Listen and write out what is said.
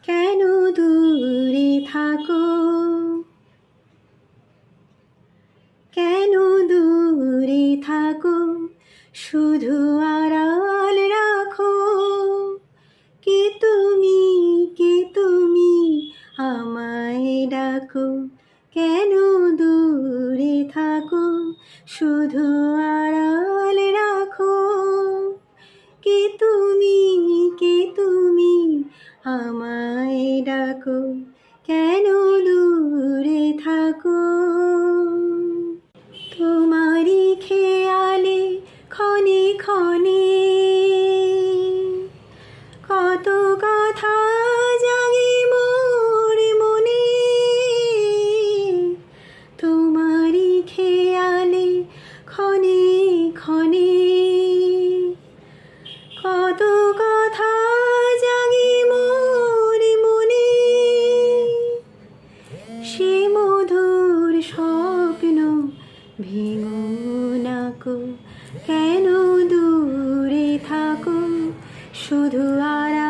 কেন দূরে থাকো, কেন দূরে থাকো, শুধু আড়াল রাখো। কে তুমি আমায় ডাকো, কেন দূরে থাকো, শুধু আড়াল রাখো। কে তুমি আমায় ডাকো, কেন দূরে থাকো। তোমারই খেয়ালে ক্ষণে ক্ষণে কত কথা জাগে মোর মনে। তোমারই খেয়ালে ক্ষণে ক্ষণে কত কথা জাগে মোর মনে। সে মধুর স্বপ্ন ভেঙো না কো, কেন দূরে থাকো, শুধু আড়াল